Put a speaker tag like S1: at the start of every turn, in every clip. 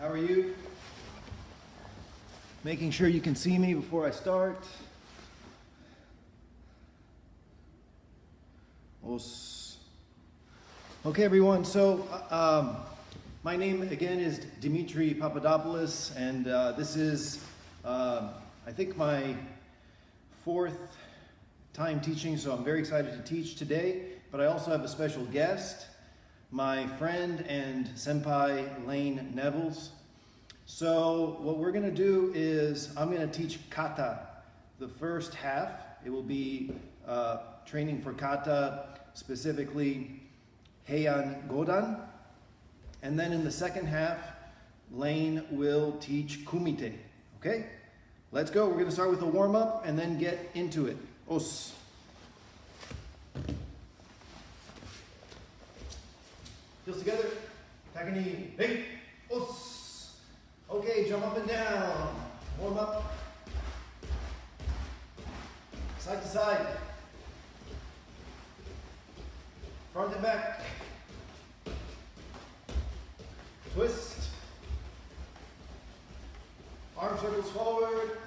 S1: How are you? Making sure you can see me before I start. Okay, everyone. So, my name again is Dimitri Papadopoulos, and this is, I think, my fourth time teaching. So I'm very excited to teach today. But I also have a special guest, my friend and senpai Lane Nevis. So what we're going to do is I'm going to teach kata the first half. It will be training for kata, specifically Heian Godan. And then in the second half, Lane will teach kumite. Okay? Let's go. We're going to start with a warm-up and then get into it. Os. Heels together. Takani. Hey. Os. Okay, jump up and down. Warm up. Side to side. Front and back. Twist. Arm circles forward.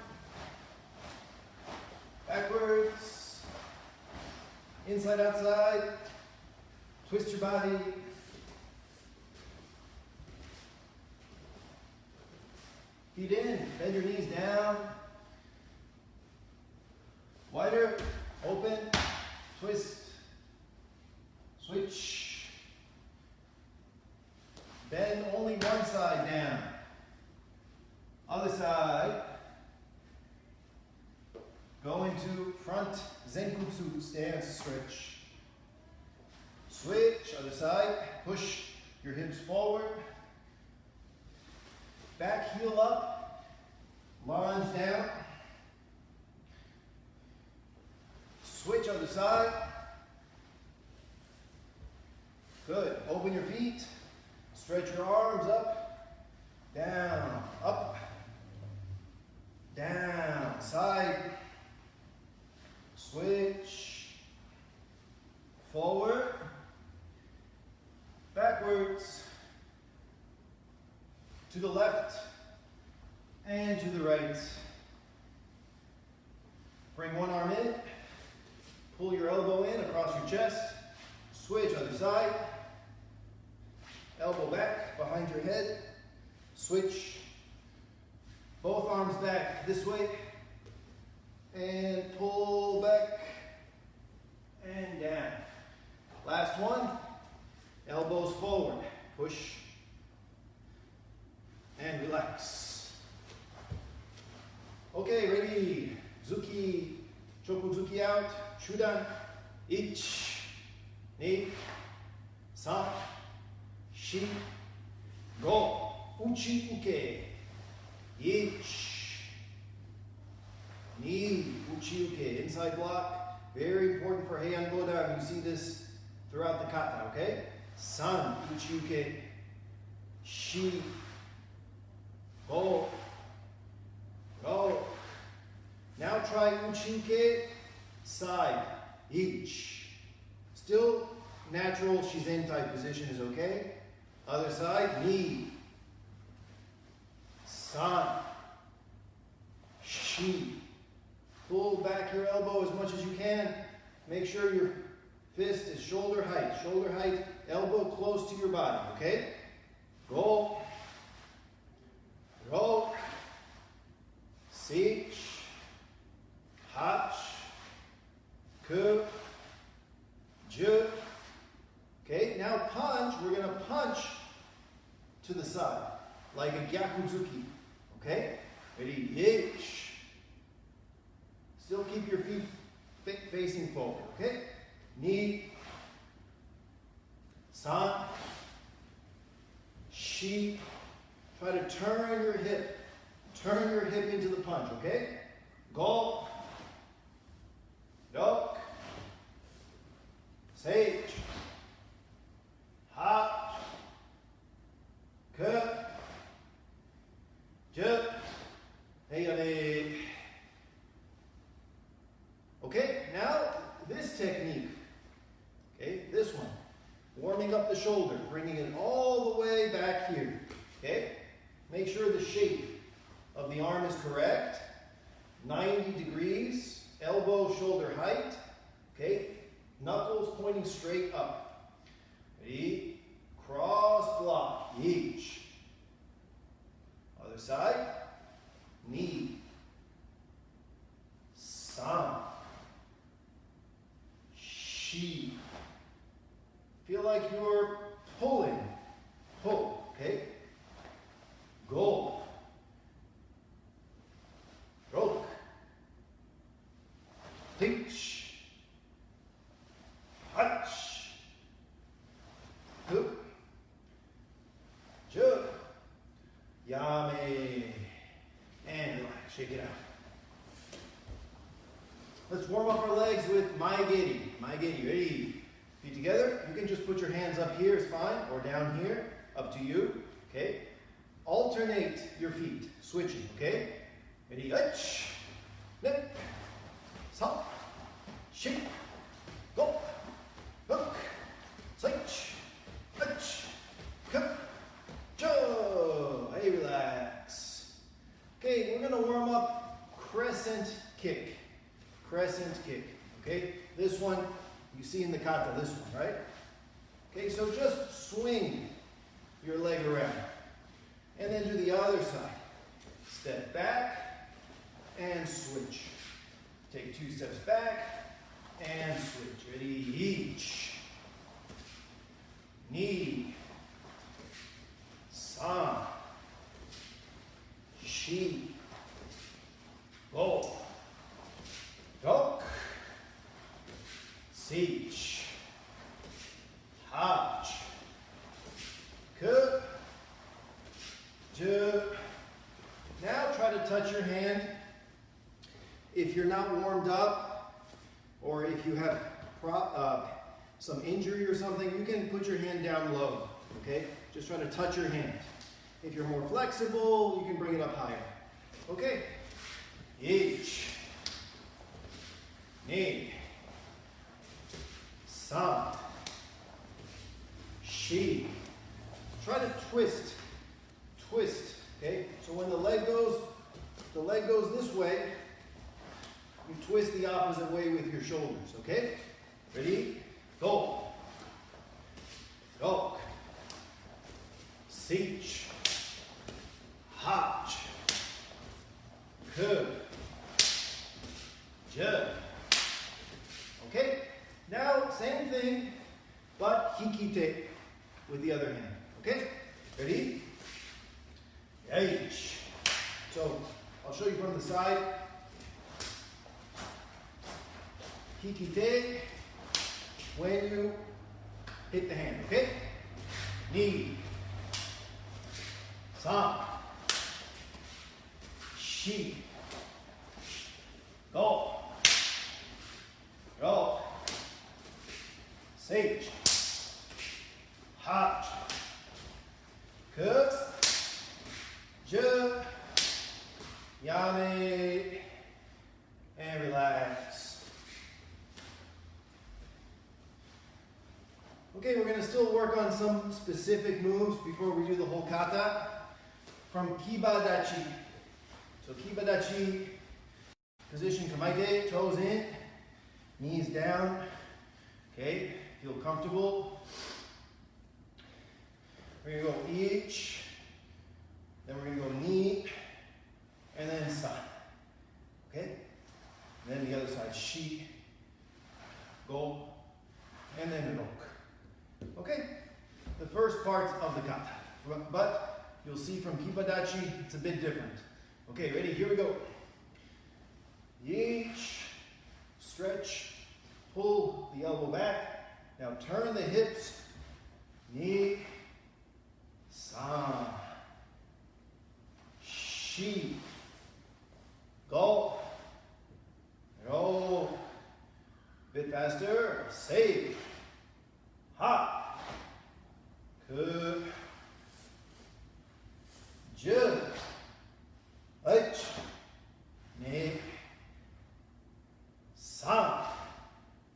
S1: Backwards. Inside, outside. Twist your body. Feet in, bend your knees down. Wider, open, twist, switch. Bend only one side down. Other side. Go into front Zenkutsu stance stretch. Switch, other side. Push your hips forward. Back heel up, lunge down, switch other side. Good, open your feet, stretch your arms up, down, side, switch, forward, backwards, to the left and to the right. Bring one arm in, pull your elbow in across your chest, switch other side, elbow back behind your head, switch, both arms back this way, and pull back and down. Last one, elbows forward, push, and relax. Okay, ready? Zuki, chokuzuki out. Shudan. 1, 2, 3, 4, 5. Uchi uke. 1, 2, uchi uke. Inside block. Very important for Heian Godan. You see this throughout the kata, okay? 3, uchi uke. 4. Go. Go. Now try Uchinke, side, each. Still natural Shizen type position is okay. Other side, knee. San. Shi. Pull back your elbow as much as you can. Make sure your fist is shoulder height, elbow close to your body, okay? Go. Roll, sich, hach, ku, ju. Okay, now punch. We're going to punch to the side, like a gyakuzuki. Okay, ready? Yish. Still keep your feet facing forward. Okay, knee, san, shi. Try to turn your hip into the punch, okay? Go, dok, sage, ha, ku, ju, heiane. Okay, now this technique, okay, this one, warming up the shoulder, bringing it all the way back here, okay? each. Other side, ni, san, shi. Feel like you're pulling, pull, okay? Go, rock, pinch, hutch, hook, jug, yame, and relax, shake it out. Let's warm up our legs with maegeri. Maegeri, ready? Feet together. You can just put your hands up here, it's fine, or down here, up to you, okay? Alternate your feet, switching, okay? Ready, hutch, nip, sap, shake, go, hook, switch, hutch, cup, joe. Hey, relax. Okay, we're gonna warm up crescent kick. Crescent kick, okay? This one, you see in the kata, this one, right? Okay, so just swing your leg around. And then do the other side. Step back and switch. Take 2 steps back and switch. Ready, each. Ni. San. Shi. Go. Dok. Sich. Hach. Ku. Now try to touch your hand. If you're not warmed up, or if you have some injury or something, you can put your hand down low, okay? Just try to touch your hand. If you're more flexible, you can bring it up higher. Okay? Ich. Ni. San. Shi. Try to twist. Twist, okay? So when the leg goes this way, you twist the opposite way with your shoulders, okay? Ready? Go. Go. Sich. Hach. Ku. Jug. Okay? Now, same thing, but hikite with the other hand, okay? Ready? H. So I'll show you from the side. Hikite when you hit the hand, okay? Ni. San. Shi. Go. Ro. Sage. Hach. Ku. Ju, yame, and relax. Okay, we're going to still work on some specific moves before we do the whole kata. From Kibadachi. So Kibadachi, position kamaite, toes in, knees down. Okay, feel comfortable. We're going to go each. Then we're going to go ni, and then san. Okay? And then the other side, shi, go, and then rok. Okay? The first part of the kata. But you'll see from Kibadachi, it's a bit different. Okay, ready? Here we go. Each, stretch, pull the elbow back. Now turn the hips, ni, san. Shi, go, roll, bit faster, save, ha, ku, ju, ich, ni, san,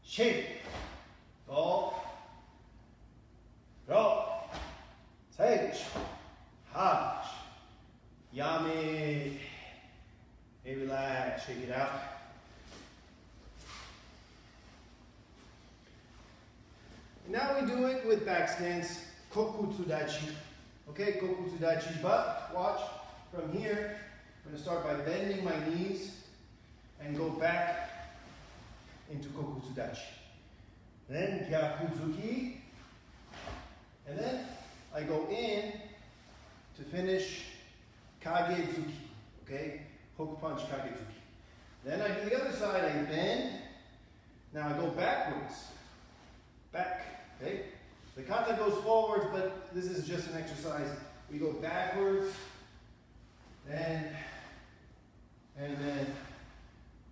S1: shi, go, roll, sage, ha. Yummy. Hey, relax, shake it out. Now we do it with back stance, kokutsudachi. Okay, Kokutsudachi, but watch from here. I'm going to start by bending my knees and go back into Kokutsudachi. Then Gyakuzuki, and then I go in to finish Kagezuki. Okay, hook punch Kagezuki. Then I do the other side, I bend. Now I go backwards. Back, okay? The kata goes forwards, but this is just an exercise. We go backwards, and then.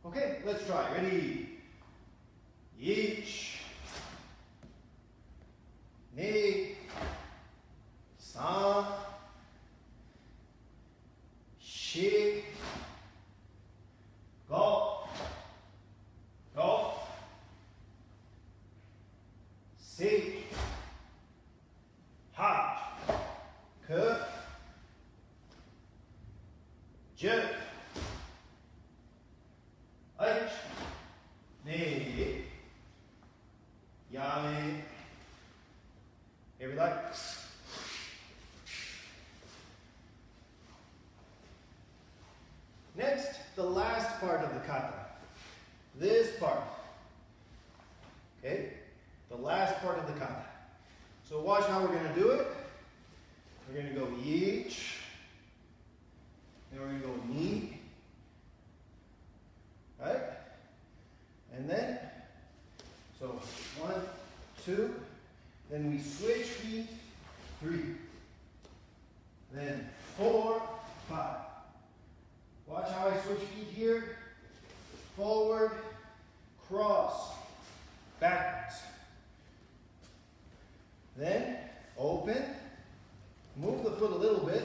S1: Okay, let's try. Ready? Ichi, ni, san, shi, go, si, ha, ke, je, ich, ni, yame, and relax. Next, the last part of the kata. This part. Okay? The last part of the kata. So watch how we're going to do it. We're going to go ichi. Then we're going to go ni. Right? And then, so 1, 2. Then we switch feet. 3. Then 4, 5. Watch how I switch feet here. Forward, cross, backwards. Then open, move the foot a little bit,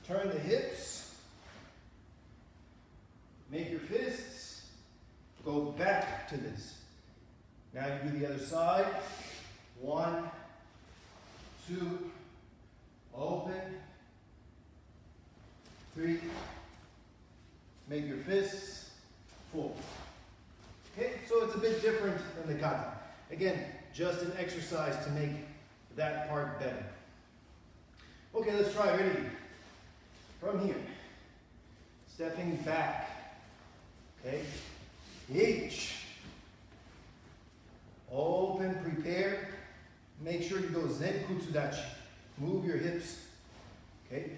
S1: turn the hips, make your fists, go back to this. Now you do the other side. 1, 2, open, 3, make your fists, 4. Okay, so it's a bit different than the kata. Again, just an exercise to make that part better. Okay, let's try. Ready? From here, stepping back. Okay, ichi. Open, prepare. Make sure you go Zenkutsudachi. Move your hips. Okay.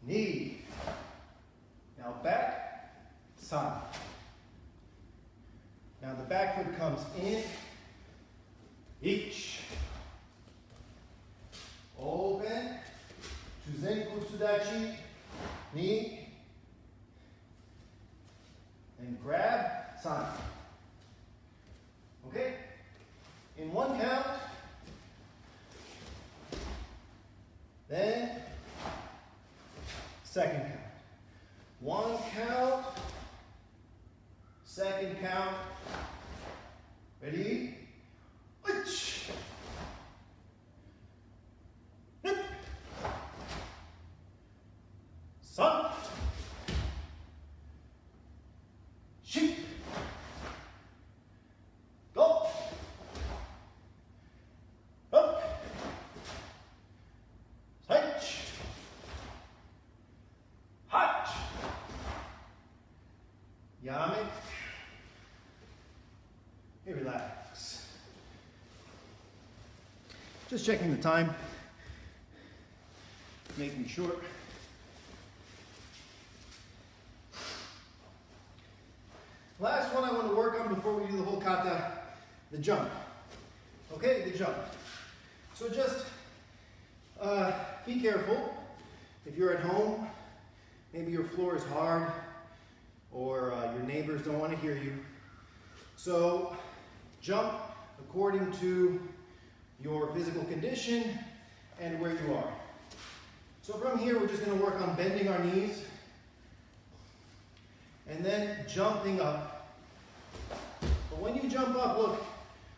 S1: Knee. Now back, san. Now the back foot comes in. Ichi. Open to Zenkutsudachi. Knee. And grab, san. Okay? In 1 count. Then, second count. 1 count. Second count. Ready? Ichi. Nip. San. Shi. Go. Up. Touch. Hot. Yame. Hey, relax. Just checking the time. Making sure. Last one I want to work on before we do the whole kata, the jump. Okay, the jump. So just be careful. If you're at home, maybe your floor is hard or your neighbors don't want to hear you. So jump according to your physical condition and where you are. So from here, we're just going to work on bending our knees and then jumping up. But when you jump up, look,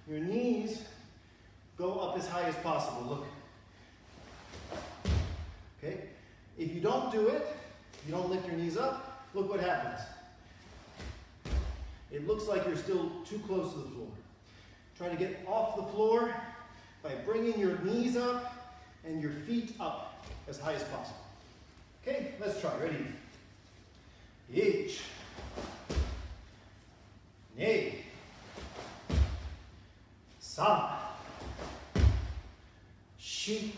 S1: your knees go up as high as possible. Look. Okay? If you don't do it, you don't lift your knees up, look what happens. It looks like you're still too close to the floor. Try to get off the floor by bringing your knees up and your feet up as high as possible. Okay, let's try. Ready? Ich. Ne. San. Shi.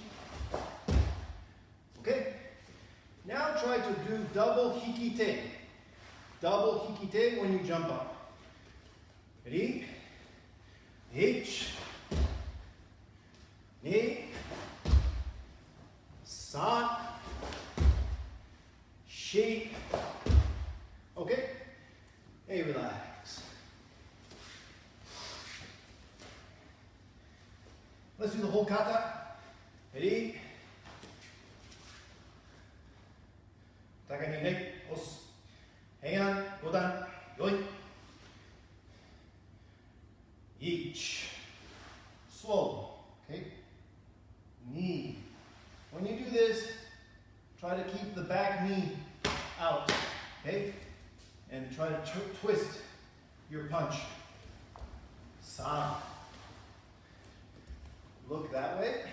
S1: Okay? Now try to do double hikite. Double hikite when you jump up. Ready? Ich. Ne. San. Shi. Okay? Hey, relax. Let's do the whole kata. Ready? Taka ni ne. Os. Heian. Godan. Yoi. Each. Slow. Okay? Knee. When you do this, try to keep the back knee out. Okay? And try to twist your punch. San. Look that way.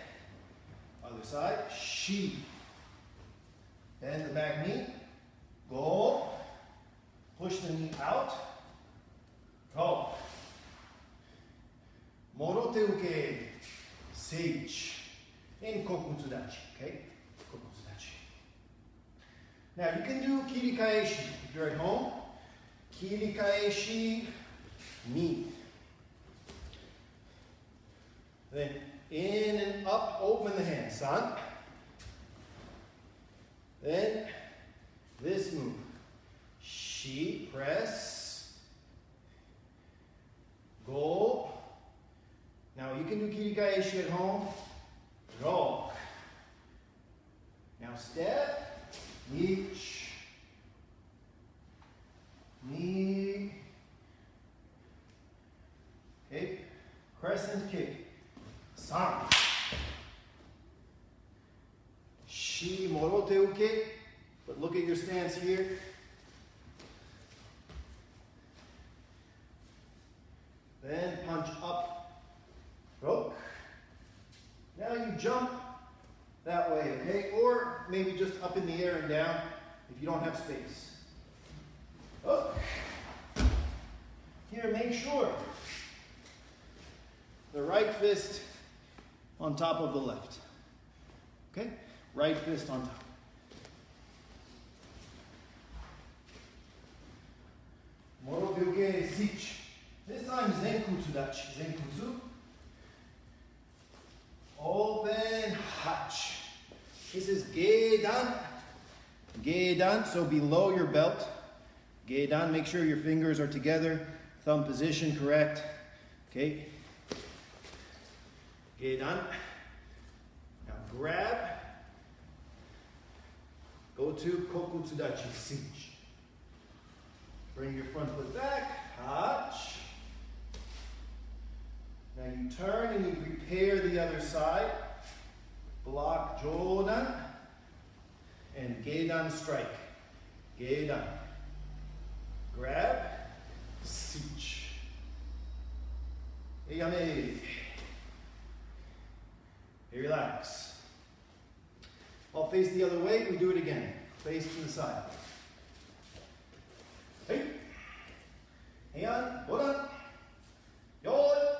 S1: Other side. Shi. Bend the back knee. Go. Push the knee out. Go. Morote uke. Seichi. In kokutsudachi. Okay? Kokutsudachi. Now you can do kirikaeshi if you're at home. Kirikaeshi ni. Then in and up, open the hand. San. Then this move. Shi, press. Go. Now you can do kirikaeshi at home. Rock. Now step. Each. Knee. Okay. Crescent kick. San. Shi morote uke. But look at your stance here. Then punch up. Roke. Now you jump that way, okay? Or maybe just up in the air and down if you don't have space. Oh. Here, make sure the right fist on top of the left. Okay? Right fist on top. Morote Sich. This time Zenkutsudachi. Zenkutsu. Open Hach. This is Gedan. Gedan, so below your belt. Gedan, make sure your fingers are together. Thumb position correct. Okay. Gedan. Now grab. Go to Kokutsudachi. Sich. Bring your front foot back. Hach. Now you turn and you prepare the other side. Block Jodan. And Gedan strike. Gedan. Grab. Sich. Eyame. Relax. I'll face the other way. We do it again. Face to the side. Hey. Heian. Godan. Yoi.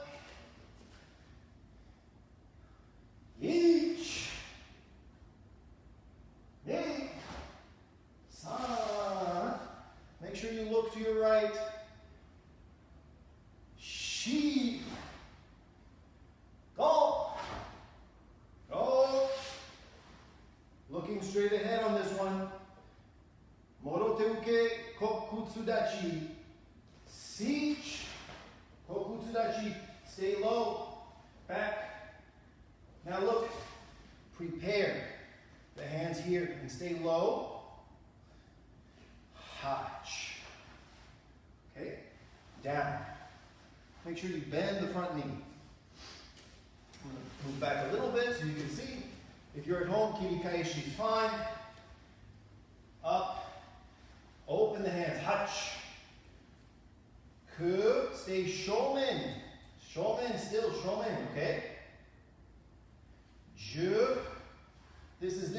S1: Each. Ne. San. Make sure you look to your right. Shi. Go. Go. Looking straight ahead on this one. Morote uke kokutsudachi. Sich. Kokutsudachi. Stay low. Back. Now look. Prepare. The hands here and stay low. Hach. Okay? Down. Make sure you bend the front knee. I'm going to move back a little bit so you can see. If you're at home, kirikaeshi is fine. Up. Open the hands. Hach. Ku. Stay shomen. Shomen still. Shomen. Okay? Ju.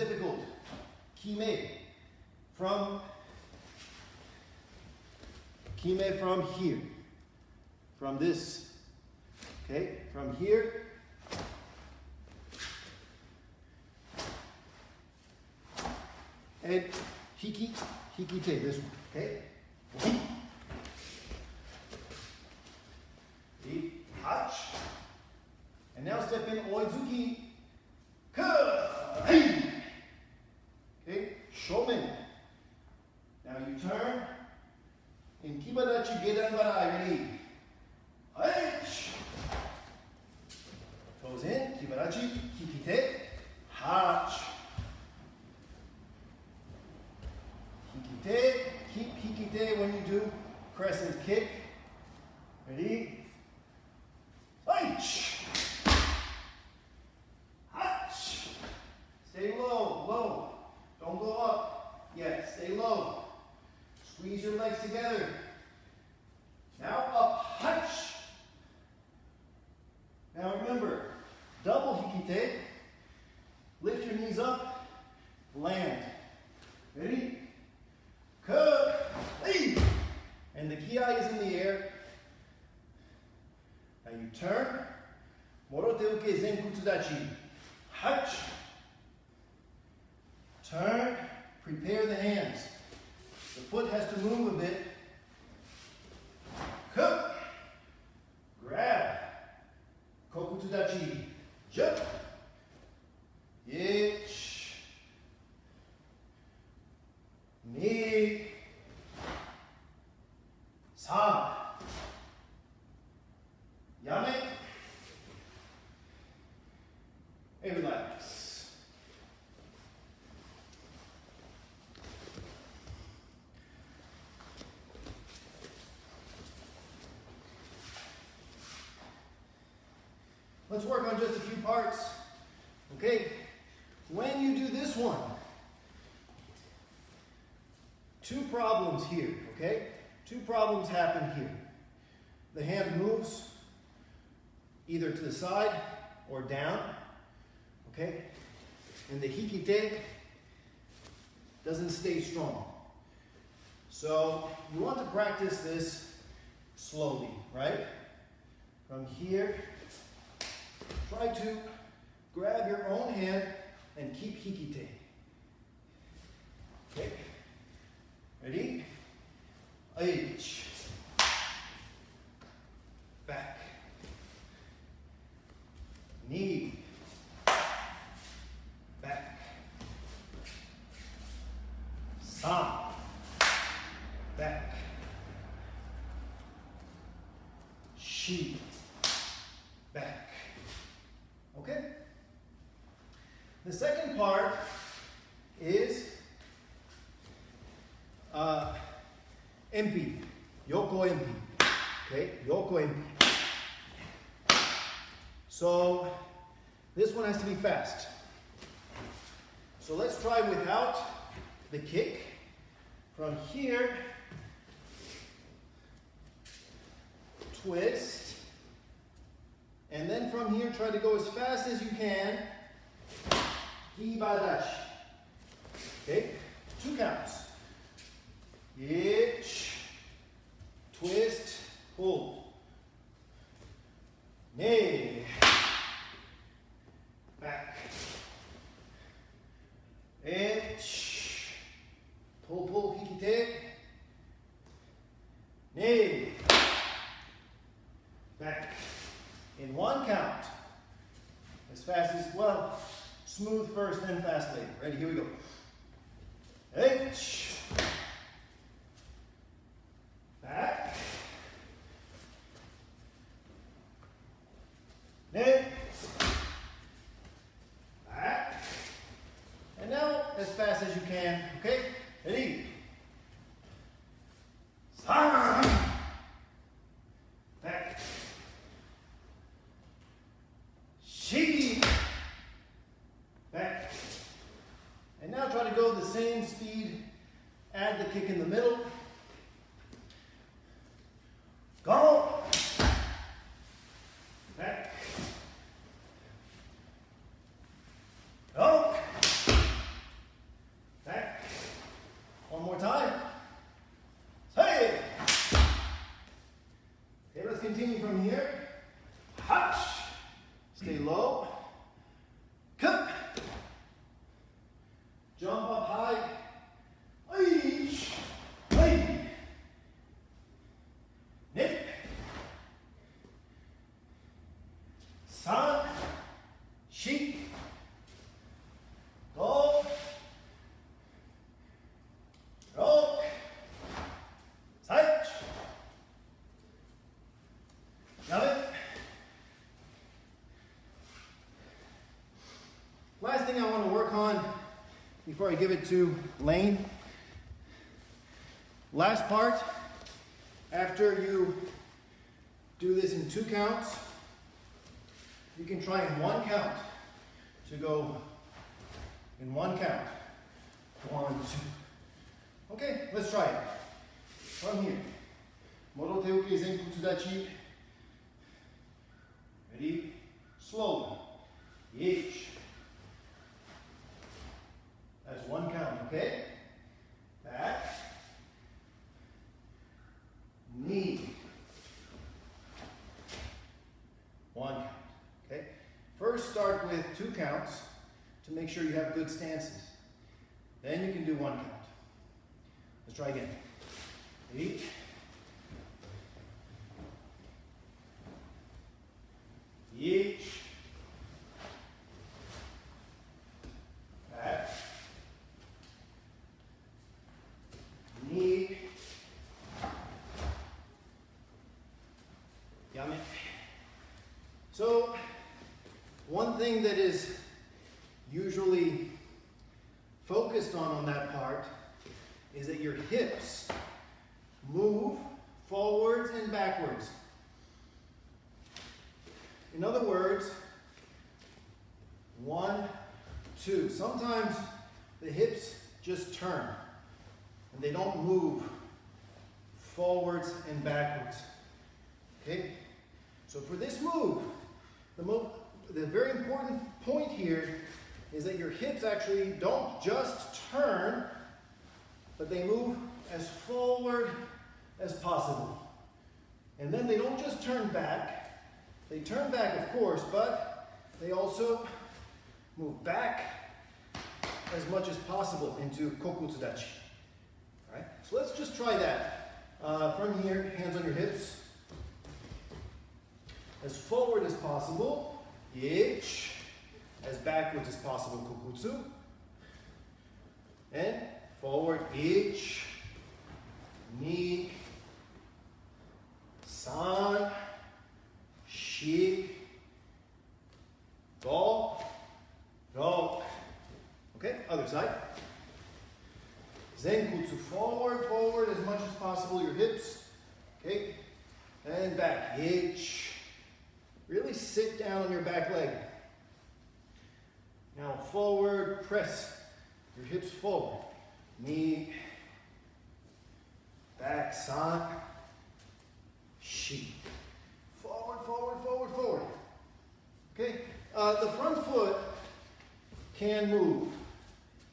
S1: difficult. Kime from here. From this. Okay? From here. And hikite, this one. Okay? Hach. And now step in oizuki. Okay? Shomen. Now you turn. In Kibadachi Gedan Barai. Ready? Toes in. Kibadachi. Hikite. Hach. Hikite. Keep hikite when you do crescent kick. Ready? Stay low, low. Don't go up yet. Stay low. Squeeze your legs together. Now up. Hunch. Now remember, double hikite. Lift your knees up. Land. Ready? And the ki is in the air. Now you turn. Morote uke zen kutsudachi. Hunch. Turn. Prepare the hands. The foot has to move a bit. Grab. Kokutsudachi. Jump. Ich. Ni. Sa. Yame. And relax. Let's work on just a few parts. Okay? When you do this one, two problems here, okay? Two problems happen here. The hand moves either to the side or down, okay? And the hikite doesn't stay strong. So you want to practice this slowly, right? From here, try to grab your own hand and keep hikite. Okay? Ready? H. Back. Knee. Back. Sa. Back. Shi. Back. Okay? The second part is MP. Yoko MP. Okay? Yoko MP. So this one has to be fast. So let's try without the kick. From here, twist. And then from here, try to go as fast as you can. Kibadachi. Okay? 2 counts. Ich. Twist. Pull. Ne. Back. Ich. Pull, pull, hikite. Ne. Back. In 1 count. As fast as, well, smooth first, then fast later. Ready? Here we go. H. Back. Ne. Back. And now, as fast as you can. Okay? Ready? Sa. Back. Shi. Back. And now try to go the same speed. Add the kick in the middle. Go. Back. Go. Jump up high. Aish. Hey. Nip. San. Shi. Go. Rock. Side. Yabe. Last thing I want to work on before I give it to Lane. Last part, after you do this in 2 counts, you can try in 1 count to go in 1 count. 1, 2. Okay, let's try it. From here. Moroteuke Zenku Tsudachi. Ready? Slow. Each. That's 1 count, okay? Back. Knee. 1 count, okay? First start with 2 counts to make sure you have good stances. Then you can do 1 count. Let's try again. Ready? Each. Back. Knee. Yummy. So, one thing that is usually focused on that part is that your hips move forwards and backwards. In other words, 1, 2. Sometimes the hips just turn and they don't move forwards and backwards. Okay? So for this move, the very important point here is that your hips actually don't just turn, but they move as forward as possible. And then they don't just turn back. They turn back, of course, but they also move back as much as possible into Koku Tsudachi. All right? So let's just try that. From here, hands on your hips. As forward as possible, ich. As backwards as possible, kokutsu. And forward, ich. Ni. San. Shi. Go. Go. Okay, other side. Zenkutsu, forward, forward as much as possible, your hips. Okay, and back. Ich. Really sit down on your back leg. Now forward, press your hips forward. Knee, back, san, shi. Forward, forward, forward, forward. Okay, the front foot can move.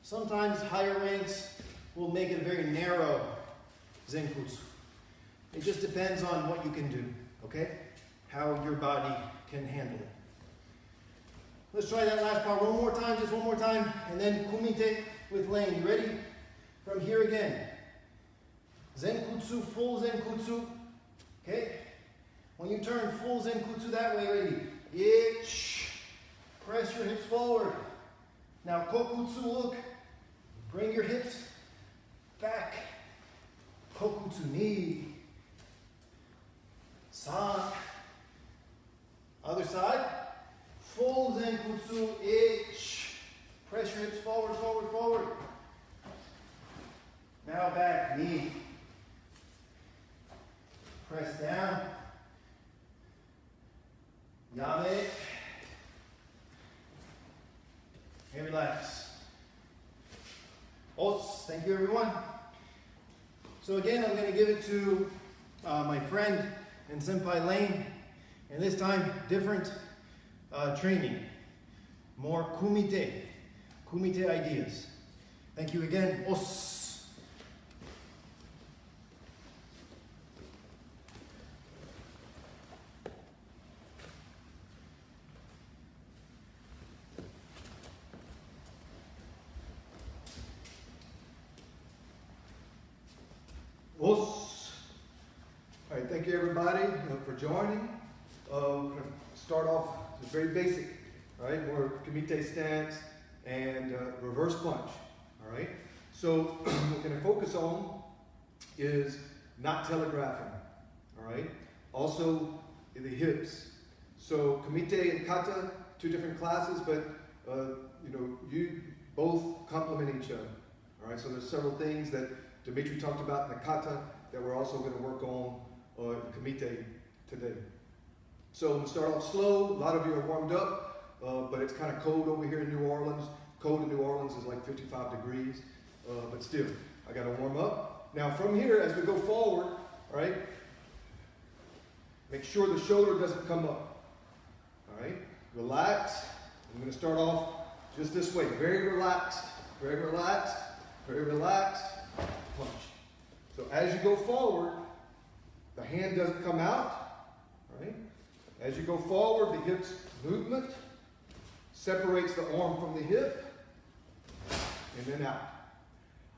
S1: Sometimes higher ranks will make it a very narrow zenkutsu. It just depends on what you can do, okay? How your body can handle it. Let's try that last part one more time, just one more time, and then kumite with Lane. You ready? From here again. Zenkutsu, full zenkutsu. Okay? When you turn full zenkutsu that way, ready? Ich. Press your hips forward. Now kokutsu, look. Bring your hips back. Kokutsu, knee. San. Other side. Full zenkutsu, ich. Press your hips forward, forward, forward. Now back, knee. Press down. Yame. And relax. Os. Thank you, everyone. So again, I'm going to give it to my friend and senpai Lane. And this time, different training. More kumite ideas. Thank you again. Os.
S2: Os. All right, thank you everybody for joining. We're going to start off very basic, all right? More kumite stance and reverse punch, all right? So what we're going to focus on is not telegraphing, all right? Also the hips. So kumite and kata, two different classes, but you both complement each other, all right? So there's several things that Dimitri talked about in the kata that we're also going to work on in kumite today. So we'll start off slow. A lot of you are warmed up, but it's kind of cold over here in New Orleans. Cold in New Orleans is like 55 degrees, but still, I got to warm up. Now from here, as we go forward, all right, make sure the shoulder doesn't come up, all right? Relax. I'm going to start off just this way. Very relaxed, very relaxed, very relaxed. Punch. So as you go forward, the hand doesn't come out, right? As you go forward, the hips movement separates the arm from the hip, and then out.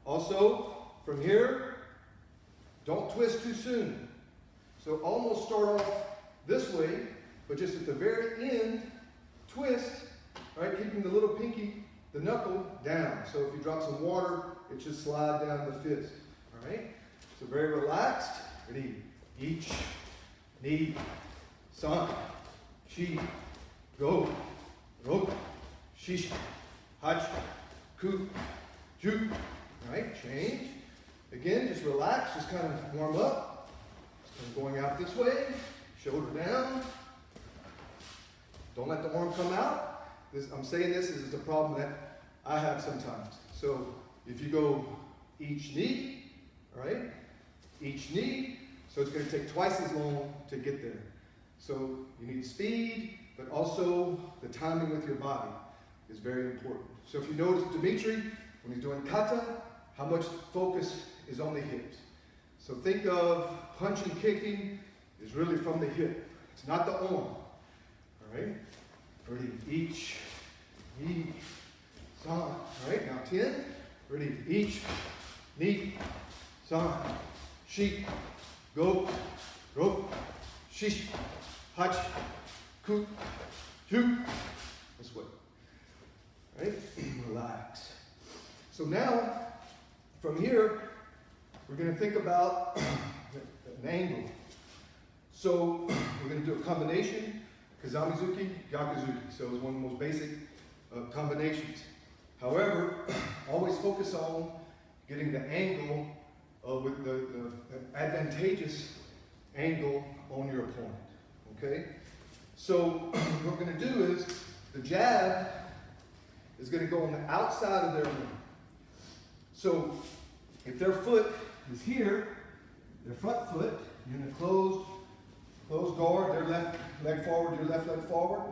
S2: Also, from here, don't twist too soon. So almost start off this way, but just at the very end, twist, right? Keeping the little pinky, the knuckle down. So if you drop some water, it should slide down the fist, all right? So very relaxed. Ready? Each, knee, san, chi, go, roku, shish, hach, ku, ju. All right, change. Again, just relax, just kind of warm up. Kind of going out this way, shoulder down. Don't let the arm come out. I'm saying this is a problem that I have sometimes. So if you go each knee, all right, each knee, so it's going to take twice as long to get there. So you need speed, but also the timing with your body is very important. So if you notice Dimitri, when he's doing kata, how much focus is on the hips. So think of punching, kicking is really from the hip. It's not the arm. All right? Ready? Each, knee, san. All right, now 10. Ready? Each, knee, san, shi, go, ro, shish, hach, ku, ju. This way. All right? Relax. So now, from here, we're going to think about an angle. So we're going to do a combination, Kazamizuki, Yakuzuki. So it's one of the most basic combinations. However, always focus on getting the angle with the advantageous angle on your opponent, okay? So what we're going to do is the jab is going to go on the outside of their ring. So if their foot is here, their front foot, you're in a closed guard, their left leg forward, your left leg forward.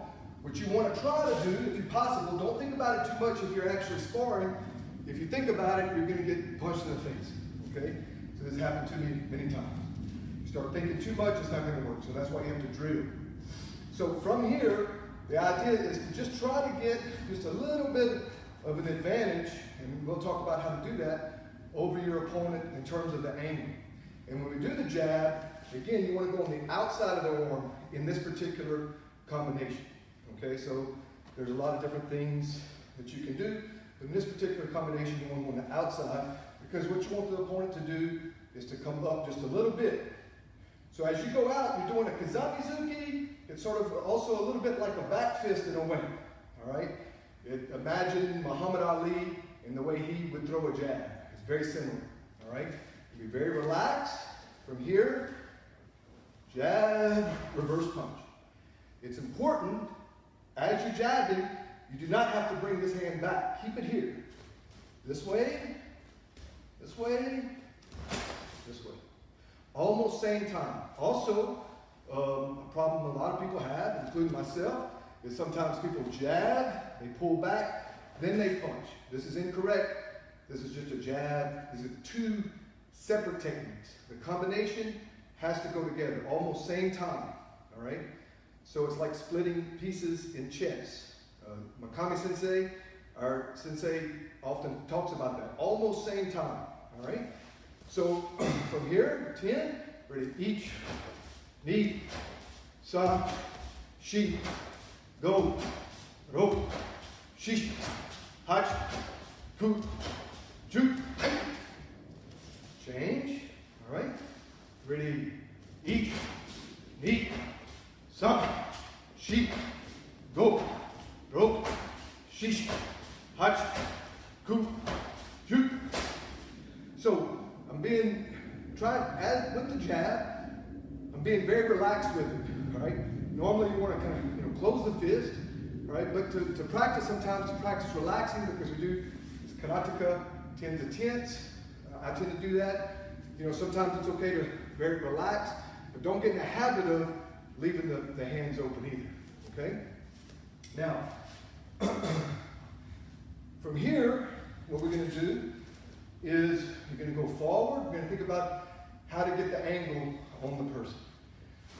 S2: What you want to try to do, if you're possible, don't think about it too much if you're actually sparring. If you think about it, you're going to get punched in the face, okay? So this happened to me many times. You start thinking too much, it's not going to work. So that's why you have to drill. So from here, the idea is to just try to get just a little bit of an advantage, and we'll talk about how to do that, over your opponent in terms of the angle. And when we do the jab, again, you want to go on the outside of the arm in this particular combination. Okay, so there's a lot of different things that you can do. But in this particular combination, you want to go on the outside, because what you want the opponent to do is to come up just a little bit. So as you go out, you're doing a Kazamizuki. It's sort of also a little bit like a back fist in a way. All right? Imagine Muhammad Ali and the way he would throw a jab. It's very similar. All right? Be very relaxed. From here, jab, reverse punch. It's important, as you're jabbing, you do not have to bring this hand back. Keep it here. This way, this way, this way. Almost same time. Also, a problem a lot of people have, including myself, is sometimes people jab, they pull back, then they punch. This is incorrect. This is just a jab. These are two separate techniques. The combination has to go together, almost same time, all right? So it's like splitting pieces in chess. Makami Sensei, our sensei, often talks about that. Almost same time, all right? So from here, 10, ready, each, knee, sa, shi, go, ro, shi, hach, ku, ju. Change, all right? Ready, each, knee, sa, shi, go, ro, shi, hach, ku, ju. So I'm being, as with the jab, I'm being very relaxed with it, all right? Normally you want to kind of, close the fist, all right? But to practice, sometimes to practice relaxing, because we do this karateka, tend to tense. I tend to do that. Sometimes it's okay to very relax, but don't get in the habit of leaving the hands open either, okay? Now, from here, what we're going to do is you're going to go forward. We're going to think about how to get the angle on the person,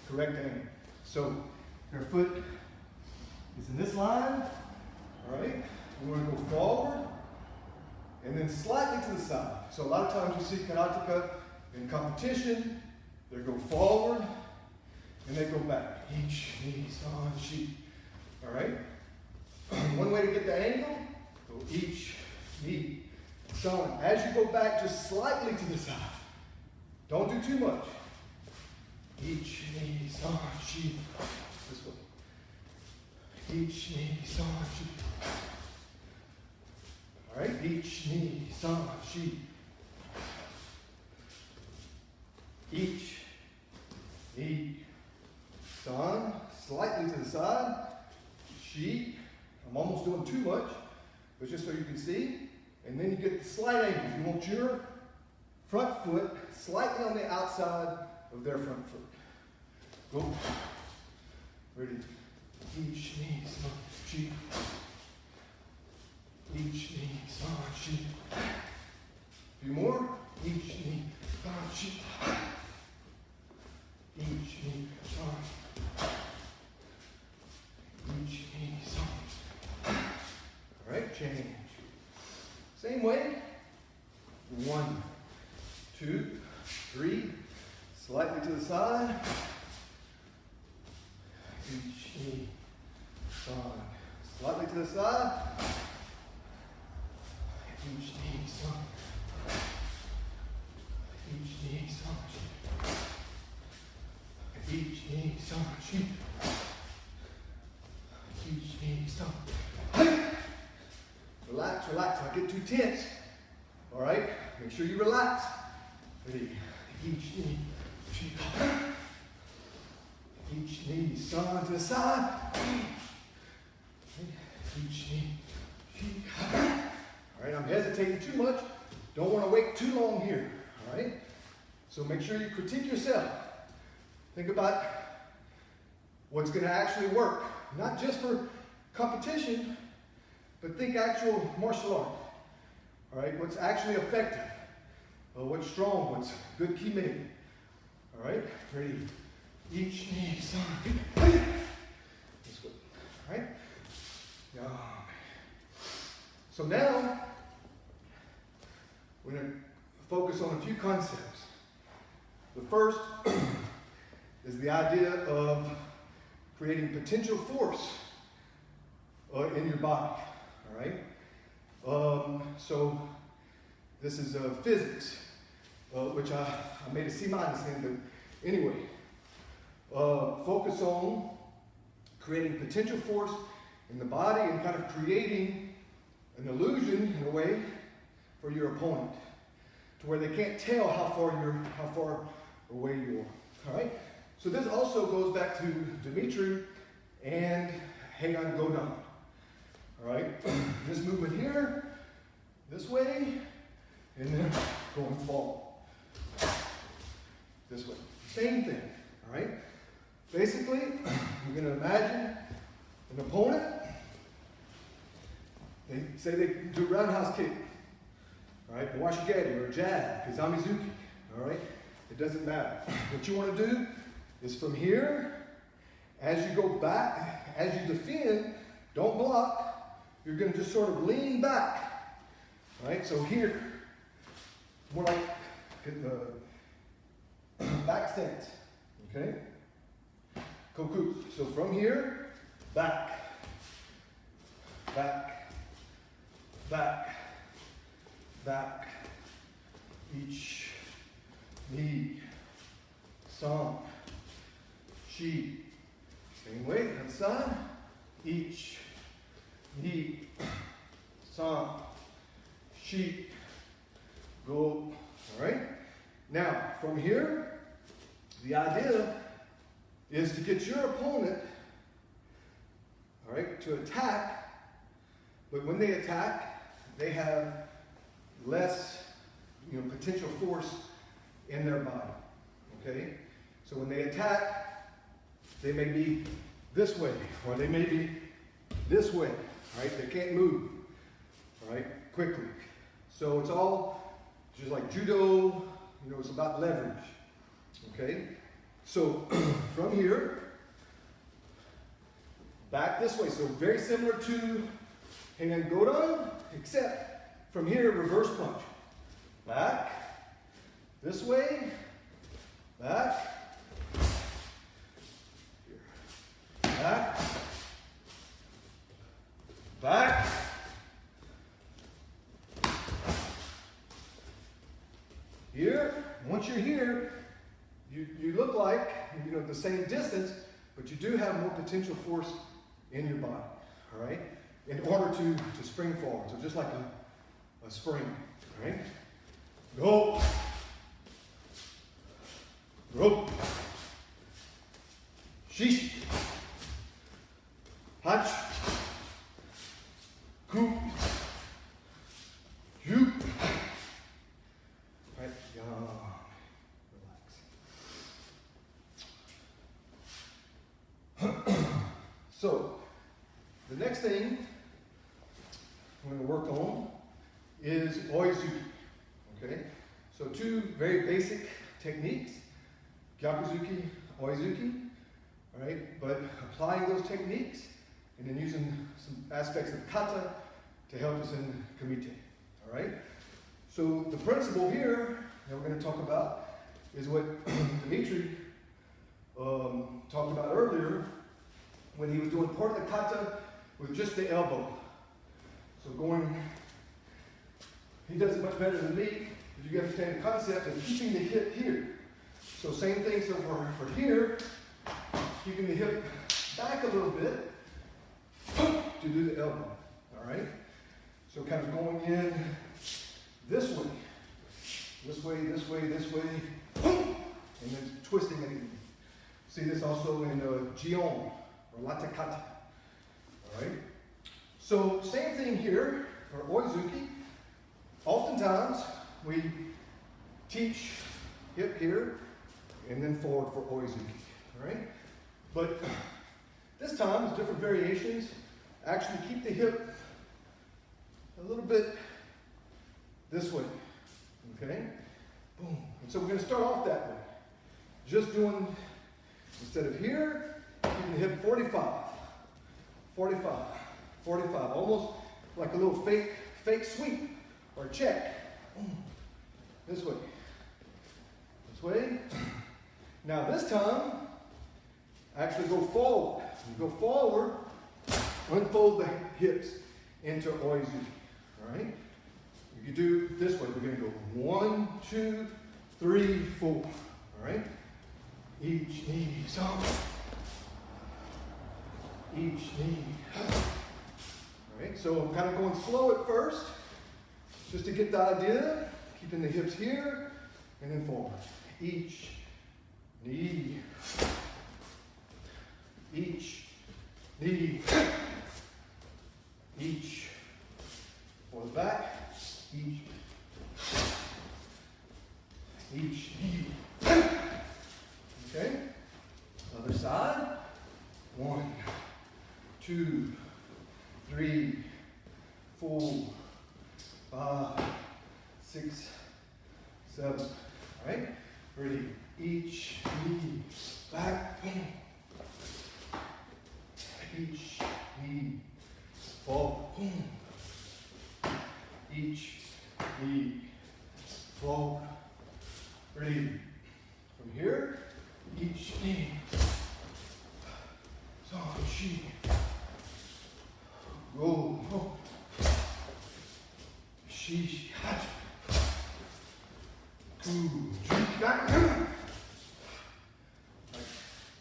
S2: correct angle. So your foot is in this line, all right? We want to go forward and then slightly to the side. So a lot of times you see karateka in competition, they go forward and they go back. Each, knee, san, shi. All right? One way to get the angle, go each, knee, san. As you go back, just slightly to the side. Don't do too much. Each, knee, san, shi. This way. Each, knee, san, shi. All right, each, knee, san, shi. Each, knee, san, slightly to the side, shi. I'm almost doing too much, but just so you can see. And then you get the slight angle. You want your front foot slightly on the outside of their front foot. Go. Ready. Each, knee, san, shi. Each, knee, san, shi. A few more. Each, knee, san, shi. Each, knee, san. Each, knee, san. All right, change. Same way. 1, 2, 3. Slightly to the side. Each, knee, san. Slightly to the side. Each, knee, san. Each, knee, san. Each, knee, san, shi. Each, knee, san. Relax, relax. Don't get too tense. All right? Make sure you relax. Ready? Each knee, shi. Each knee, san, to the side. Each knee, shi. All right, I'm hesitating too much. Don't want to wait too long here. All right? So make sure you critique yourself. Think about what's going to actually work. Not just for competition, but think actual martial art. All right? What's actually effective. What's strong. What's good kime. All right? Ready? Each knee, san. This way. All right? So now, we're going to focus on a few concepts. The first is the idea of creating potential force in your body, all right? So this is physics, which I made a C- in, but anyway, focus on creating potential force in the body and kind of creating an illusion, in a way, for your opponent, to where they can't tell how far away you are. All right. So this also goes back to Dimitri and Heian Godan. All right. This movement here, this way, and then going forward. This way. Same thing. All right. Basically, you're going to imagine an opponent. They say they do a roundhouse kick. All right, Washigari or jab, Kizamizuki. All right, it doesn't matter. What you want to do is from here, as you go back, as you defend, don't block. You're going to just sort of lean back. All right, so here, more like back stance, okay? Kokus. So from here, back, back, back, back, each, knee, song, chi. Same way, other side, each, knee, song, chi. Go, all right? Now, from here, the idea is to get your opponent, all right, to attack, but when they attack, they have less, potential force in their body, okay? So when they attack, they may be this way, or they may be this way, all right? They can't move, all right, quickly. So it's all just like judo, it's about leverage, okay? So from here, back this way. So very similar to hand godan, except from here, reverse punch. Back, this way, back, back, back, here. Once you're here, you look like, the same distance, but you do have more potential force in your body, all right? In order to spring forward. So just like a spring, all right? Go. Rope. Shish. Hatch. Coup. Shoot. Right, relax. So, the next thing I'm going to work on is oizuki. Okay? So two very basic techniques, gyakuzuki, oizuki, all right? But applying those techniques and then using some aspects of kata to help us in kumite, all right? So the principle here that we're going to talk about is what Dimitri talked about earlier when he was doing part of the kata with just the elbow. So he does it much better than me, because you understand the concept of keeping the hip here. So same thing, so for here, keeping the hip back a little bit to do the elbow, all right? So kind of going in this way, this way, this way, this way, and then twisting it. See this also in Jion, or Latte Kata, all right? So same thing here for oizuki. Oftentimes, we teach hip here and then forward for oizuki, all right? But this time, there's different variations. Actually keep the hip a little bit this way, okay? Boom. And so we're going to start off that way. Just doing, instead of here, keeping the hip 45, 45, 45, almost like a little fake sweep or check. This way. This way. Now this time, actually go forward. You go forward, unfold the hips into oizuki. All right? You can do this way. We're going to go 1, 2, 3, 4. All right? Each knee, some. Each knee. All right? So I'm kind of going slow at first, just to get the idea. Keeping the hips here, and then forward. Each knee. Each knee. Each. For the back. Each knee. Okay? Other side. 1, 2, 3, 4, 5, 6, 7. All right? Ready? Each knee back. Each knee forward. Each knee forward. Ready. From here, each knee. Sashi. Go. Shishi. Hachi. Ku. Back.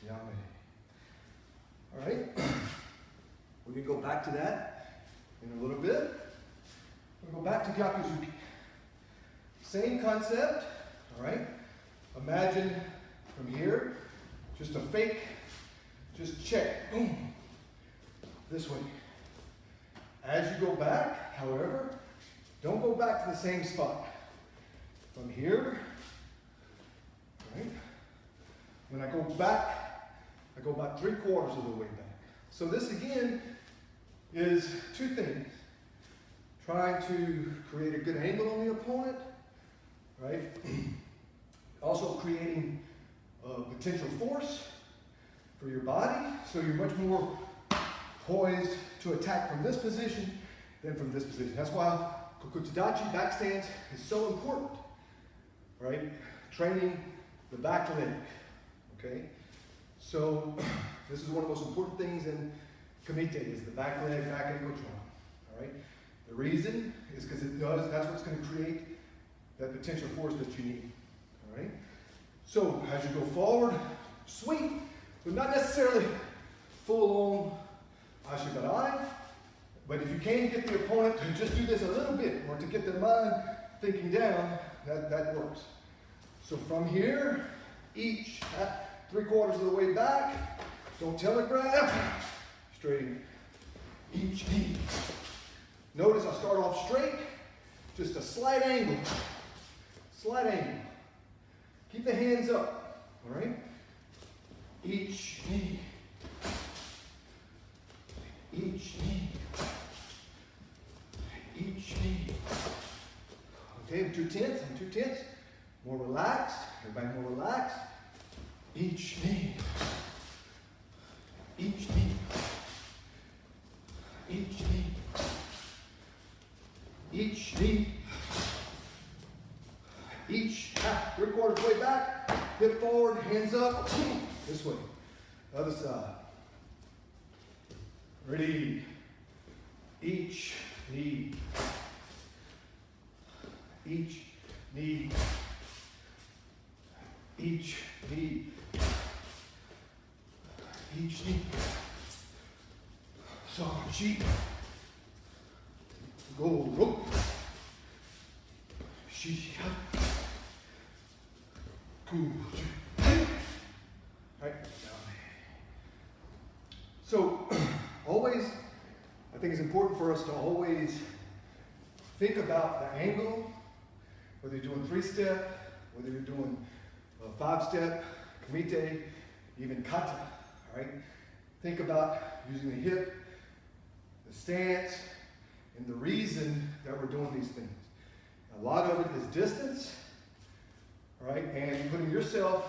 S2: Yummy. All right. We're going to go back to that in a little bit. We'll go back to Gyakuzuki. Same concept, all right? Imagine from here, just a fake, just check, boom, this way. As you go back, however, don't go back to the same spot. From here, right? When I go back 3/4 of the way back. So this again is two things. Trying to create a good angle on the opponent, right? Also creating potential force for your body, so you're much more poised to attack from this position than from this position. That's why Kibadachi back stance is so important, right? Training the back leg, okay? So this is one of the most important things in Kumite is the back leg, back ankle joint, all right? The reason is because that's what's going to create that potential force that you need, all right? So as you go forward, sweep, but not necessarily full on Ashibarai. But if you can get the opponent to just do this a little bit, or to get their mind thinking down, that works. So from here, each 3/4 of the way back, don't telegraph, straight, each knee. Notice I start off straight, just a slight angle. Slight angle. Keep the hands up, all right? Each knee. Each knee. Each knee. Okay, I'm too tense, More relaxed, everybody more relaxed. Each knee. Each knee. Each knee. Each knee. Each 3/4 way back, hip forward, hands up, this way. Other side. Ready. Each knee. Each knee. Each knee. Each knee. Sachi. Go rope. Shisha. Cool. Right. So always, I think it's important for us to always think about the angle, whether you're doing 3-step, whether you're doing a 5-step, kumite, even kata, all right? Think about using the hip, the stance, and the reason that we're doing these things. A lot of it is distance, right? And putting yourself,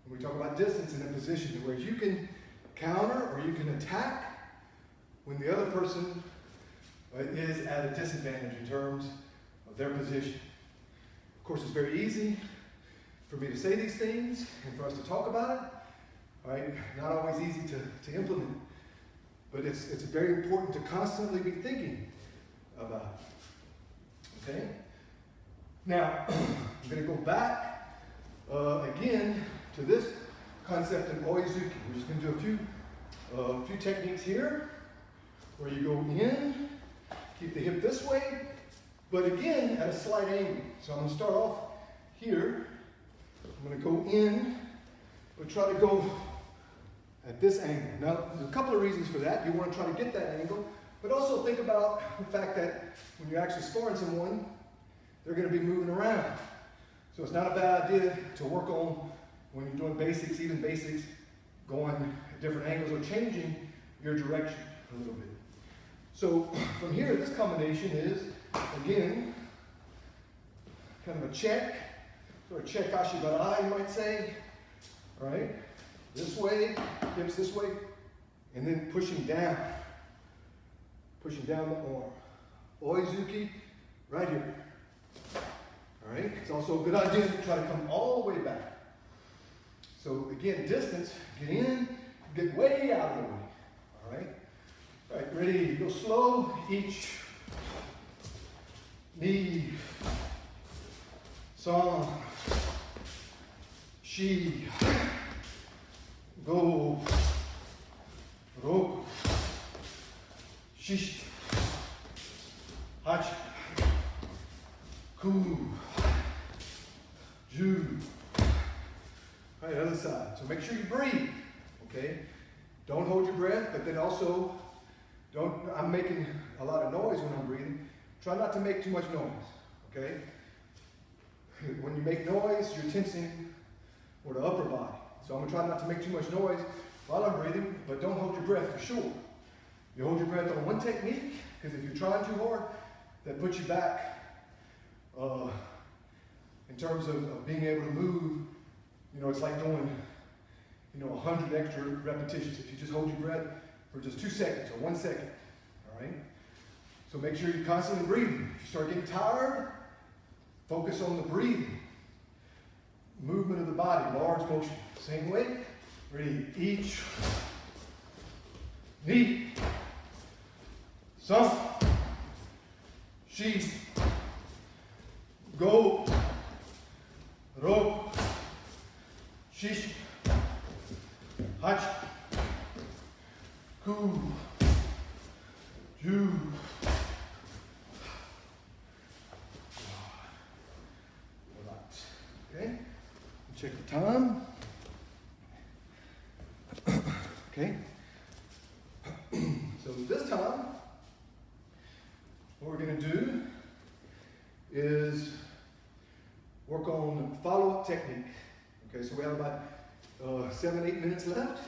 S2: when we talk about distance, in a position where you can counter or you can attack when the other person is at a disadvantage in terms of their position. Of course, it's very easy for me to say these things and for us to talk about it, right? Not always easy to implement, but it's very important to constantly be thinking about it, okay? Now, I'm going to go back again to this concept in Oizuki. We're just going to do a few techniques here where you go in, keep the hip this way, but again at a slight angle. So I'm going to start off here. I'm going to go in, but try to go at this angle. Now, there's a couple of reasons for that. You want to try to get that angle, but also think about the fact that when you're actually sparring someone, they're going to be moving around. So it's not a bad idea to work on, when you're doing basics, even basics, going at different angles or changing your direction a little bit. So from here, this combination is, again, kind of a check, or a check ashibarai, you might say, all right? This way, hips this way, and then pushing down the arm. Oizuki, right here. All All right? It's also a good idea to try to come all the way back. So again, distance, get in, get way out of the way. All right? All right, ready, go slow, each knee, song, she, go, roku, shishi, hachi, ku, ju. All right, other side. So make sure you breathe, okay? Don't hold your breath, but then also I'm making a lot of noise when I'm breathing. Try not to make too much noise, okay? When you make noise, you're tensing or the upper body. So I'm gonna try not to make too much noise while I'm breathing, but don't hold your breath for sure. You hold your breath on one technique, because if you're trying too hard, that puts you back in terms of being able to move. You know, it's like doing, 100 extra repetitions if you just hold your breath for just 2 seconds or 1 second, all right? So make sure you're constantly breathing. If you start getting tired, focus on the breathing. Movement of the body, large motion. Same way. Ready, each, knee, some, she, go, roku, shishi, hachi, ku, ju. Relax. Okay? Check the time. Okay? So this time, what we're going to do is work on follow-up technique. Okay, so we have about 7-8 minutes left.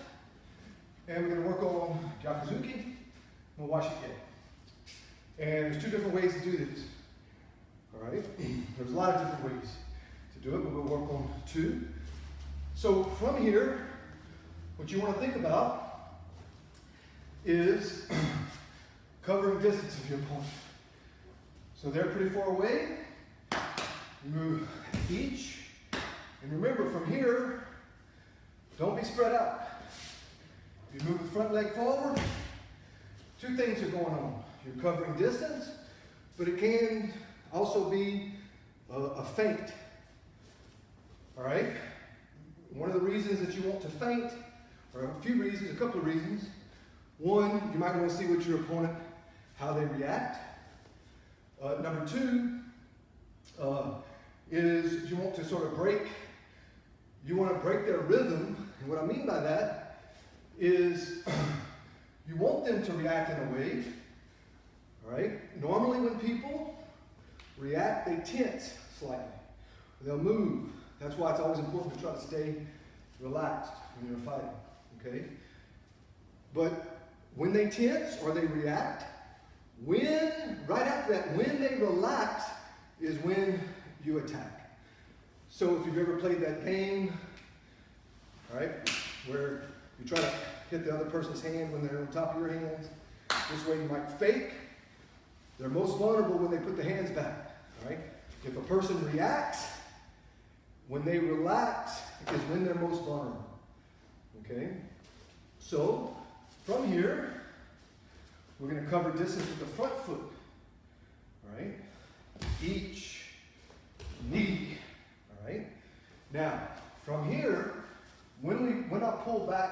S2: And we're going to work on Gyakuzuki, Mawashi Ge. And there's 2 different ways to do this. All right? There's a lot of different ways to do it, but we'll work on 2. So from here, what you want to think about is covering distance of your opponent. So they're pretty far away. You move each. And remember, from here, don't be spread out. You move the front leg forward. 2 things are going on. You're covering distance, but it can also be a feint. All right? One of the reasons that you want to feint, or a few reasons, a couple of reasons. One, you might want to see what your opponent, how they react. Number 2 is you want to sort of break their rhythm. And what I mean by that is you want them to react in a way, all right? Normally when people react, they tense slightly. They'll move. That's why it's always important to try to stay relaxed when you're fighting, okay? But when they tense or they react, right after that, when they relax is when you attack. So if you've ever played that game, all right, where you try to hit the other person's hand when they're on top of your hands, this way you might fake. They're most vulnerable when they put the hands back, all right? If a person reacts, when they relax is when they're most vulnerable, okay? So, from here, we're going to cover distance with the front foot, all right? Each knee, all right? Now, from here, when I pull back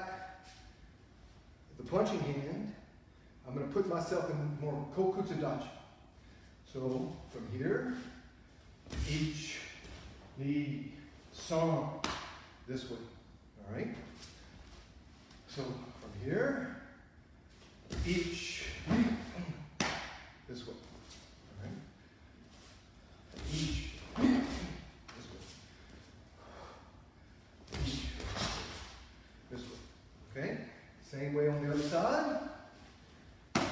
S2: the punching hand, I'm going to put myself in more kokutsudachi. So, from here, each knee, song, this way, all right? So, from here, each, this way, all right? Each, this way. Each, this way, okay? Same way on the other side. This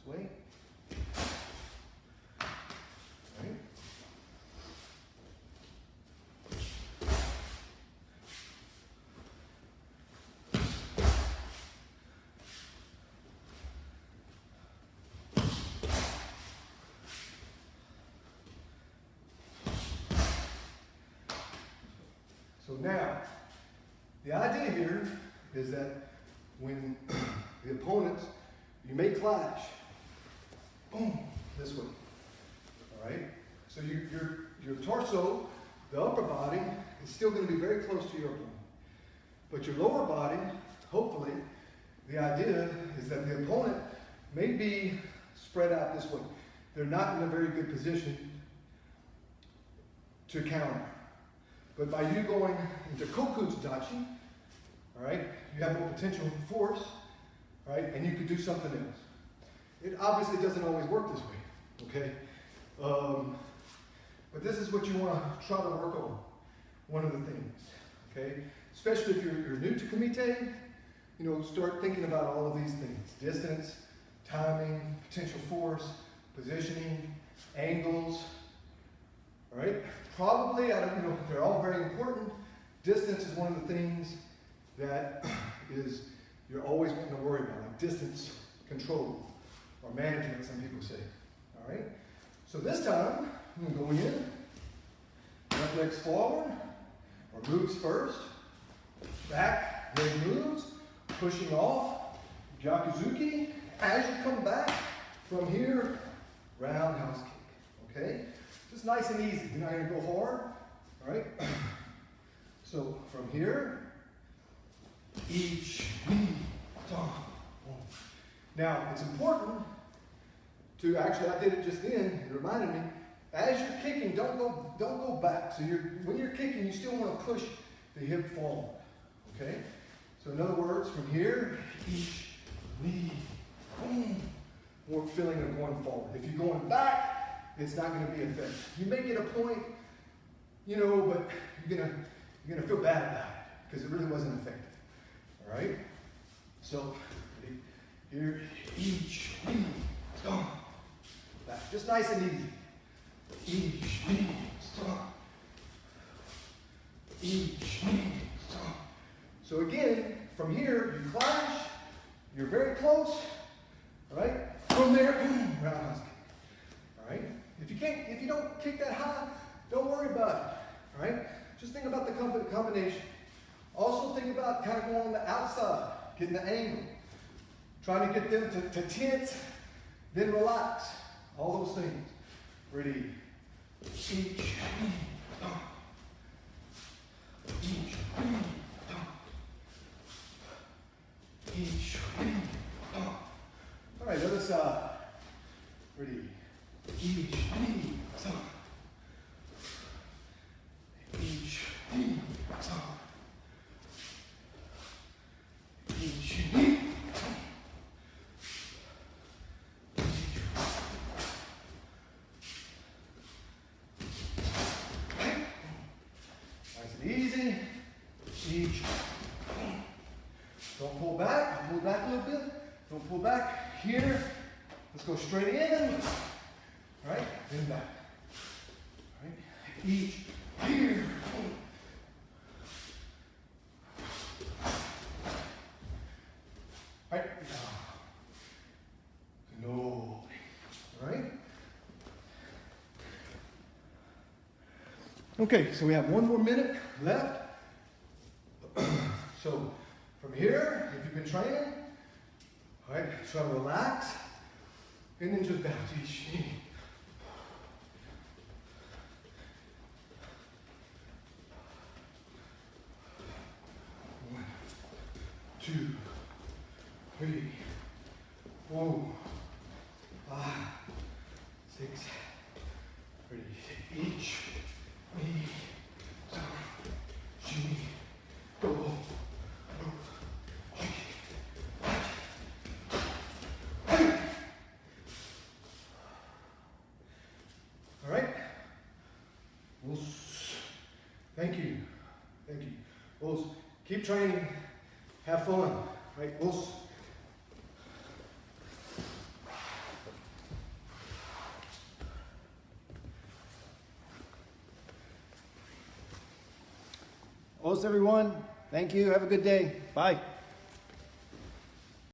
S2: way. now, the idea here is that when the opponents, you may clash, boom, this way, all right? So your torso, the upper body, is still going to be very close to your opponent. But your lower body, hopefully, the idea is that the opponent may be spread out this way. They're not in a very good position to counter. But by you going into Kibadachi, all right, you have more potential force, right, and you could do something else. It obviously doesn't always work this way, okay? But this is what you want to try to work on, one of the things, okay? Especially if you're new to Kumite, you know, start thinking about all of these things. Distance, timing, potential force, positioning, angles, all right? Probably, they're all very important. Distance is one of the things that you're always wanting to worry about, like distance control or management, some people say, all right? So this time, I'm going to go in, left leg's forward, or moves first, back, leg moves, pushing off, Gyakuzuki. As you come back from here, roundhouse kick, okay? Just nice and easy. You're not going to go hard, all right? So from here, each, now it's important to actually, I did it just then, it reminded me, as you're kicking, don't go back. So when you're kicking, you still want to push the hip forward, okay? So in other words, from here, each, knee, boom, more feeling of going forward. If you're going back, it's not going to be effective. You may get a point, but you're gonna feel bad about it because it really wasn't effective. All right? So here, each, knee, stop, back. Just nice and easy. Each, knee, stop. Each, knee, stop. So again, from here, you clash, you're very close, all right? From there, boom, roundhouse kick, all right? If you don't kick that high, don't worry about it, all right? Just think about the combination. Also think about kind of going on the outside, getting the angle, trying to get them to tense, then relax, all those things. Ready, each, each, each, all right, other side. Ready, each, each, each, nice and easy. Each. Don't pull back. Pull back a little bit. Don't pull back. Here. Let's go straight in. All right. Then back. All right. Each. Here. All right. No. All right. Okay, so we have one more minute left. So from here, if you've been training, all right, try to relax, and then just bounce each knee. One, two, 3, 4, 5, 6, ready, each, knee, down, shin, go. All right. Thank you. Thank you. We'll keep training. Have fun. Right.
S1: Os, everyone. Thank you. Have a good day. Bye.